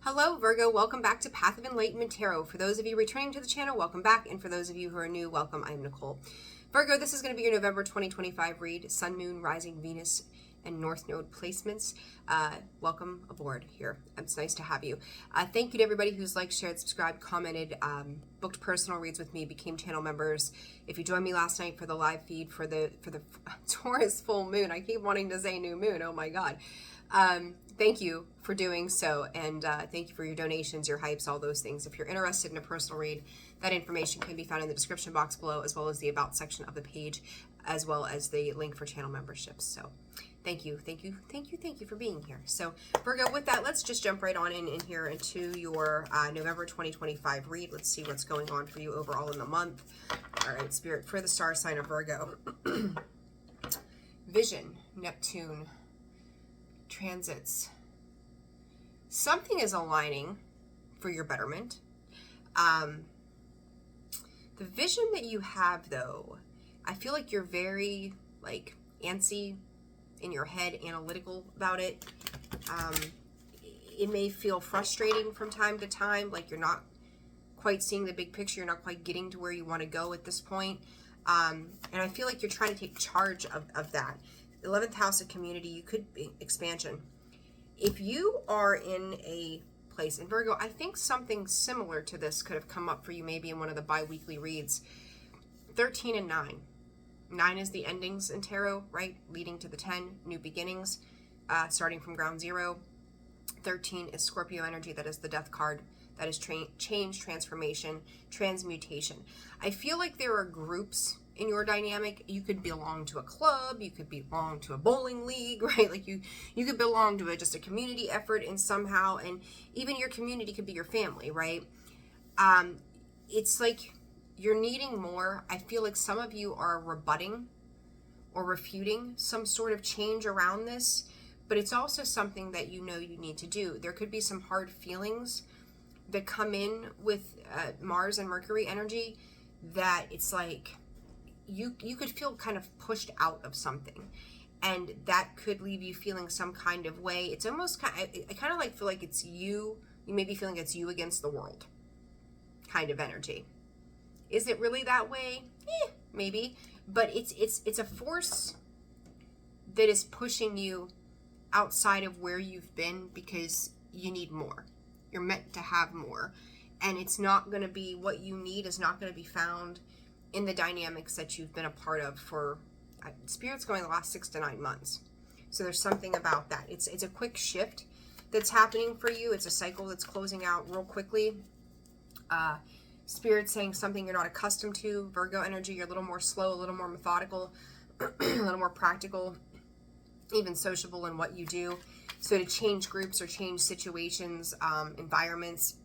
Hello Virgo, welcome back to Path of Enlightenment Tarot. For those of you returning to the channel, welcome back. And for those of you who are new, welcome. I'm Nicole. Virgo, this is going to be your November 2025 read. Sun, Moon, Rising, Venus, and North Node placements. Welcome aboard here. It's nice to have you. Thank you to everybody who's liked, shared, subscribed, commented, booked personal reads with me, became channel members. If you joined me last night for the live feed for the Taurus full moon, I keep wanting to say new moon. Oh my God. Thank you for doing so, and thank you for your donations, your hypes, all those things. If you're interested in a personal read, that information can be found in the description box below, as well as the about section of the page, as well as the link for channel memberships. So thank you for being here. So Virgo, with that, let's just jump right on in here into your November 2025 read. Let's see what's going on for you overall in the month. All right, Spirit, for the star sign of Virgo. Vision, Neptune, transits. Something is aligning for your betterment. The vision that you have, though, I feel like you're very antsy in your head, analytical about it. It may feel frustrating from time to time, like you're not quite seeing the big picture, you're not quite getting to where you want to go at this point. And I feel like you're trying to take charge of that. 11th house of community, you could be expansion. If you are in a place, in Virgo, I think something similar to this could have come up for you maybe in one of the bi-weekly reads. 13 and 9. 9 is the endings in tarot, right? Leading to the 10, new beginnings, starting from ground zero. 13 is Scorpio energy, that is the death card. That is change, transformation, transmutation. I feel like there are groups in your dynamic. You could belong to a club, you could belong to a bowling league, right? Like you could belong to just a community effort in somehow, and even your community could be your family, right? It's like you're needing more. I feel like some of you are rebutting or refuting some sort of change around this, but it's also something that you know you need to do. There could be some hard feelings that come in with Mars and Mercury energy, that it's like you could feel kind of pushed out of something, and that could leave you feeling some kind of way. It's almost I kind of feel like it's you may be feeling it's you against the world kind of energy. Is it really that way? Maybe, but it's a force that is pushing you outside of where you've been, because you need more. You're meant to have more, and it's not going to be what you need is not going to be found in the dynamics that you've been a part of for Spirit's going the last 6 to 9 months. So there's something about that. It's a quick shift that's happening for you. It's a cycle that's closing out real quickly. Spirit's saying something you're not accustomed to. Virgo energy, you're a little more slow, a little more methodical, a little more practical, even sociable in what you do. So to change groups or change situations, environments,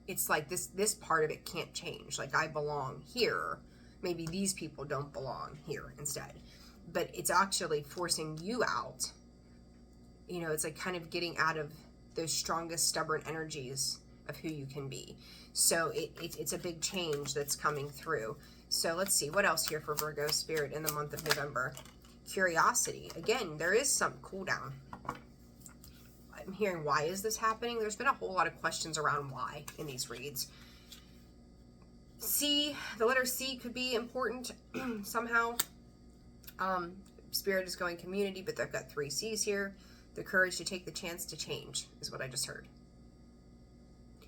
it's like this part of it can't change. Like, I belong here. Maybe these people don't belong here instead. But it's actually forcing you out. You know, it's like kind of getting out of those strongest, stubborn energies of who you can be. So it's a big change that's coming through. So let's see, what else here for Virgo Spirit in the month of November? Curiosity. Again, there is some cool down. I'm hearing, why is this happening? There's been a whole lot of questions around why in these reads. C, the letter C could be important somehow. Spirit is going community, but they've got 3 C's here. The courage to take the chance to change is what I just heard.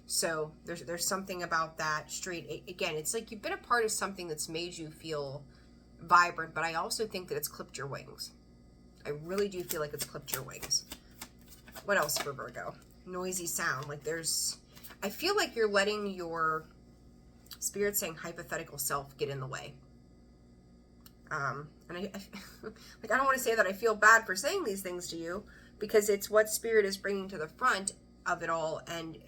So there's something about that straight. Again, it's like you've been a part of something that's made you feel vibrant, but I also think that it's clipped your wings. I really do feel like it's clipped your wings. What else for Virgo? Noisy sound. Like I feel like you're letting your Spirit saying hypothetical self get in the way. And I don't want to say that I feel bad for saying these things to you, because it's what Spirit is bringing to the front of it all, and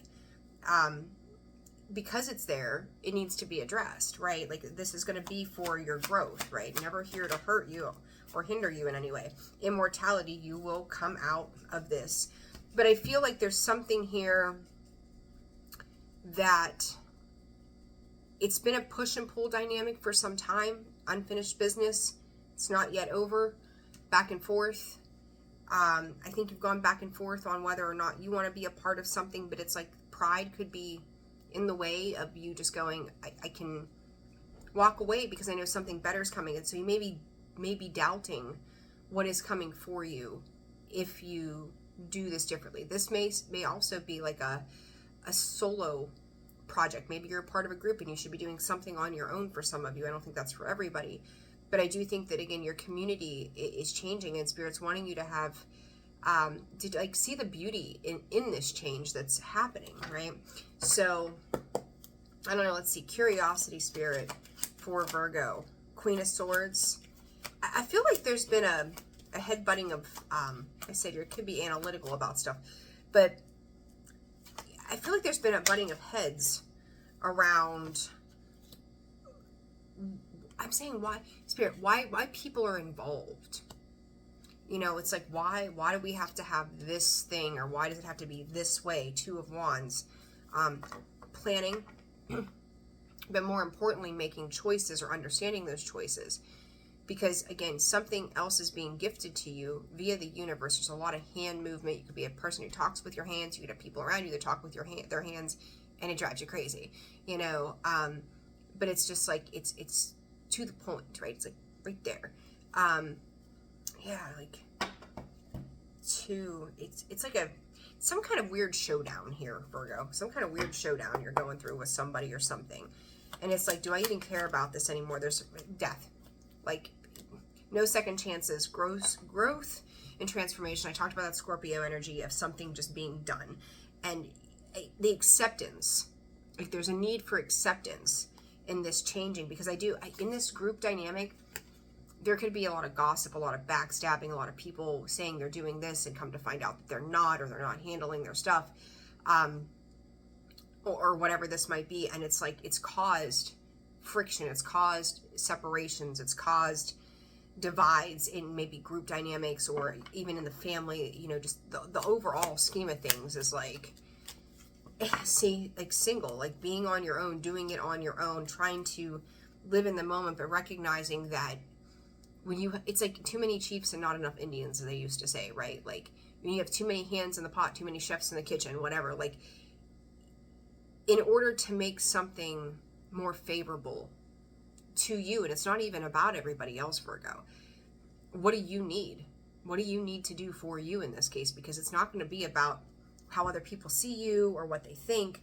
because it's there, it needs to be addressed, right? Like, this is going to be for your growth, right? Never here to hurt you or hinder you in any way. Immortality, you will come out of this. But I feel like there's something here that it's been a push and pull dynamic for some time. Unfinished business. It's not yet over. Back and forth. I think you've gone back and forth on whether or not you want to be a part of something, but it's like pride could be in the way of you just going, I can walk away because I know something better is coming. And so you may be doubting what is coming for you if you do this differently. This may also be like a solo project. Maybe you're a part of a group and you should be doing something on your own for some of you. I don't think that's for everybody. But I do think that, again, your community is changing, and Spirit's wanting you to have, to like see the beauty in this change that's happening, right? So, I don't know, let's see, Curiosity Spirit for Virgo. Queen of Swords. I feel like there's been a headbutting of, I said you could be analytical about stuff, but I feel like there's been a butting of heads around, I'm saying why, Spirit, why people are involved. You know, it's like, why do we have to have this thing, or why does it have to be this way? Two of Wands. Planning, but more importantly, making choices or understanding those choices. Because, again, something else is being gifted to you via the universe. There's a lot of hand movement. You could be a person who talks with your hands. You could have people around you that talk with their hands, and it drives you crazy, you know. But it's just like, it's to the point, right? It's like right there. Yeah, like it's like some kind of weird showdown here, Virgo. Some kind of weird showdown you're going through with somebody or something. And it's like, do I even care about this anymore? There's death. Like, no second chances, growth and transformation. I talked about that Scorpio energy of something just being done. And the acceptance, like there's a need for acceptance in this changing, because in this group dynamic, there could be a lot of gossip, a lot of backstabbing, a lot of people saying they're doing this and come to find out that they're not, or they're not handling their stuff, or whatever this might be. And it's like, it's caused friction, it's caused separations, it's caused divides in maybe group dynamics, or even in the family. You know, just the overall scheme of things is like, see, like single, like being on your own, doing it on your own, trying to live in the moment, but recognizing that it's like too many chiefs and not enough Indians, as they used to say, right? Like, when you have too many hands in the pot, too many chefs in the kitchen, whatever, like, in order to make something more favorable to you, and it's not even about everybody else, Virgo, what do you need? What do you need to do for you in this case? Because it's not going to be about how other people see you or what they think.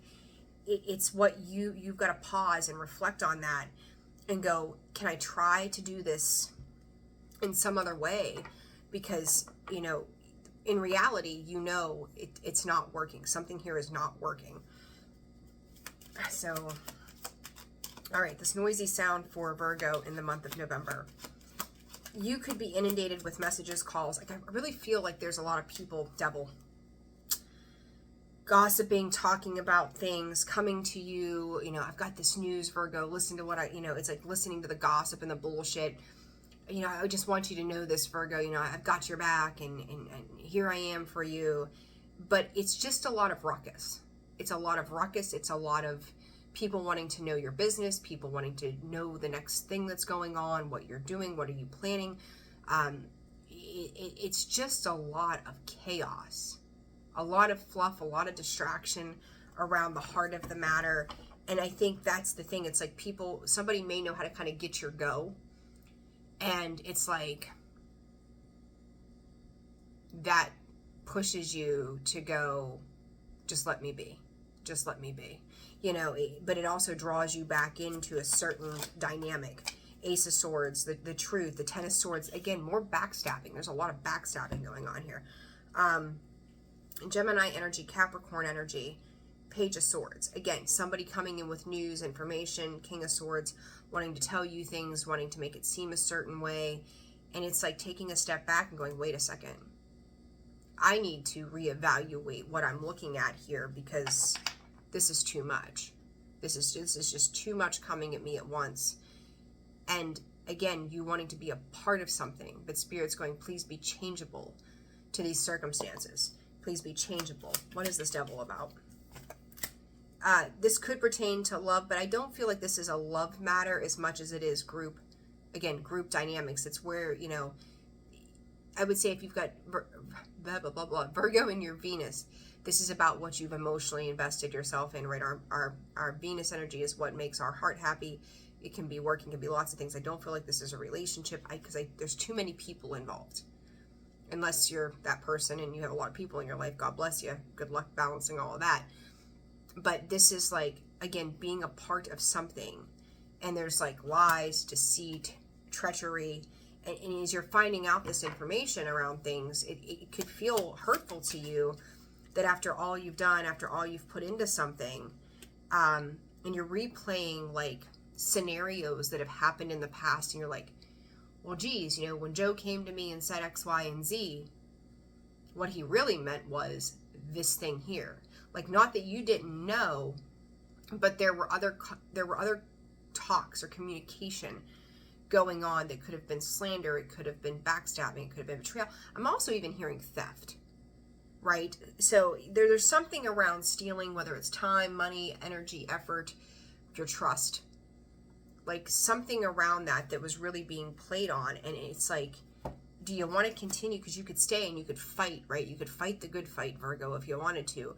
It's what you've got to pause and reflect on that and go, can I try to do this in some other way? Because, you know, in reality, you know, it's not working. Something here is not working. So, all right, this noisy sound for Virgo in the month of November. You could be inundated with messages, calls. Like, I really feel like there's a lot of people, devil, gossiping, talking about things, coming to you. You know, I've got this news, Virgo, listen to what it's like listening to the gossip and the bullshit. You know, I just want you to know this, Virgo, you know, I've got your back, and here I am for you. But it's just a lot of ruckus. It's a lot of ruckus. It's a lot of people wanting to know your business, people wanting to know the next thing that's going on, what you're doing, what are you planning. It's just a lot of chaos, a lot of fluff, a lot of distraction around the heart of the matter. And I think that's the thing. It's like somebody may know how to kind of get your go. And it's like, that pushes you to go, just let me be. Just let me be. You know, but it also draws you back into a certain dynamic. Ace of Swords, the truth, the Ten of Swords. Again, more backstabbing. There's a lot of backstabbing going on here. Gemini energy, Capricorn energy, Page of Swords. Again, somebody coming in with news, information, King of Swords, wanting to tell you things, wanting to make it seem a certain way. And it's like taking a step back and going, wait a second. I need to reevaluate what I'm looking at here, because this is too much. This is just too much coming at me at once. And again, you wanting to be a part of something, but Spirit's going, please be changeable to these circumstances. Please be changeable. What is this devil about? This could pertain to love, but I don't feel like this is a love matter as much as it is group dynamics. It's where, you know, I would say if you've got blah, blah, blah, blah, Virgo in your Venus, this is about what you've emotionally invested yourself in, right? Our Venus energy is what makes our heart happy. It can be work, it can be lots of things. I don't feel like this is a relationship because there's too many people involved. Unless you're that person and you have a lot of people in your life, God bless you. Good luck balancing all of that. But this is like, again, being a part of something. And there's like lies, deceit, treachery. And as you're finding out this information around things, it could feel hurtful to you that after all you've done, after all you've put into something, and you're replaying like scenarios that have happened in the past, and you're like, well, geez, you know, when Joe came to me and said X, Y, and Z, what he really meant was this thing here. Like, not that you didn't know, but there were other talks or communication going on that could have been slander, it could have been backstabbing, it could have been betrayal. I'm also even hearing theft, right? So there's something around stealing, whether it's time, money, energy, effort, your trust. Like something around that was really being played on. And it's like, do you want to continue? Because you could stay and you could fight, right? You could fight the good fight, Virgo, if you wanted to.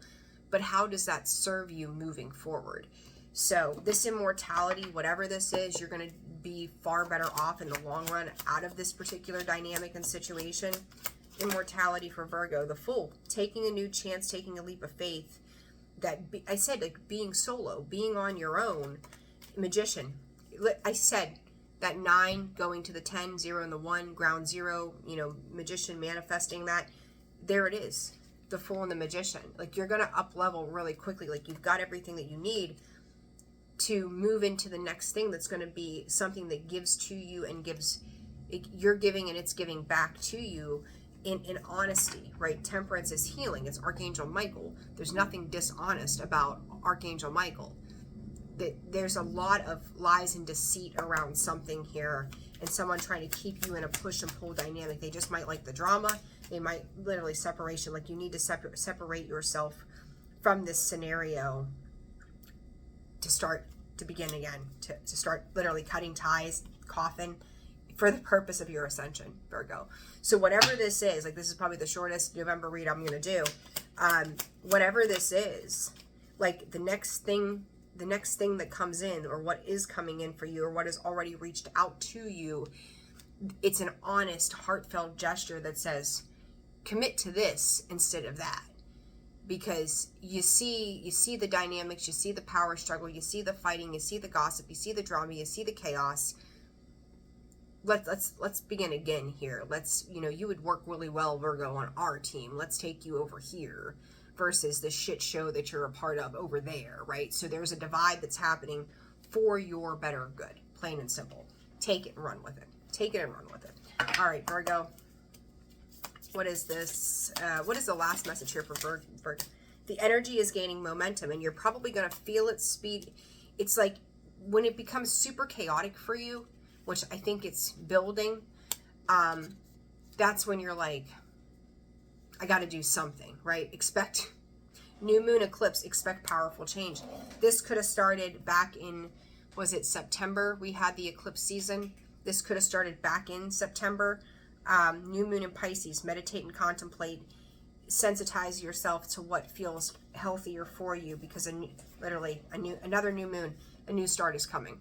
But how does that serve you moving forward? So this immortality, whatever this is, you're going to be far better off in the long run out of this particular dynamic and situation. Immortality for Virgo, the Fool, taking a new chance, taking a leap of faith. I said, like being solo, being on your own. Magician, I said that 9 going to the 10, 0 and the 1, ground 0, you know, Magician manifesting that. There it is, the Fool and the Magician. Like you're going to up level really quickly. Like you've got everything that you need to move into the next thing that's going to be something that gives to you and you're giving and it's giving back to you in honesty, right? Temperance is healing. It's Archangel Michael. There's nothing dishonest about Archangel Michael. There's a lot of lies and deceit around something here, and someone trying to keep you in a push and pull dynamic. They just might like the drama. They might literally separation. Like you need to separate yourself from this scenario to begin again, to start literally cutting ties, coffin, for the purpose of your ascension, Virgo. So whatever this is, like this is probably the shortest November read I'm going to do. Whatever this is, like the next thing that comes in, or what is coming in for you, or what has already reached out to you, it's an honest, heartfelt gesture that says, commit to this instead of that. Because you see the dynamics, you see the power struggle, you see the fighting, you see the gossip, you see the drama, you see the chaos. Let's begin again here. You would work really well, Virgo, on our team. Let's take you over here versus the shit show that you're a part of over there, right? So there's a divide that's happening for your better good, plain and simple. Take it and run with it. Take it and run with it. All right, Virgo. What is this? What is the last message here for Virgo? The energy is gaining momentum, and you're probably going to feel its speed. It's like when it becomes super chaotic for you, which I think it's building, that's when you're like, I got to do something, right? Expect new moon eclipse, expect powerful change. This could have started back in, was it September? We had the eclipse season. This could have started back in September. New moon in Pisces, meditate and contemplate, sensitize yourself to what feels healthier for you, because another new moon, a new start is coming.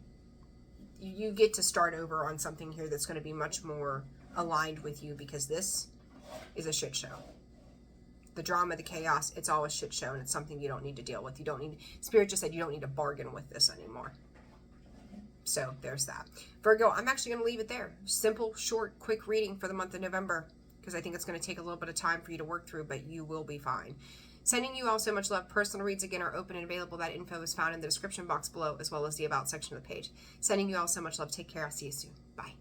You get to start over on something here that's going to be much more aligned with you, because this is a shit show. The drama, the chaos, it's all a shit show, and it's something you don't need to deal with. Spirit just said you don't need to bargain with this anymore. So there's that. Virgo, I'm actually going to leave it there. Simple, short, quick reading for the month of November, because I think it's going to take a little bit of time for you to work through, but you will be fine. Sending you all so much love. Personal reads, again, are open and available. That info is found in the description box below, as well as the About section of the page. Sending you all so much love. Take care. I'll see you soon. Bye.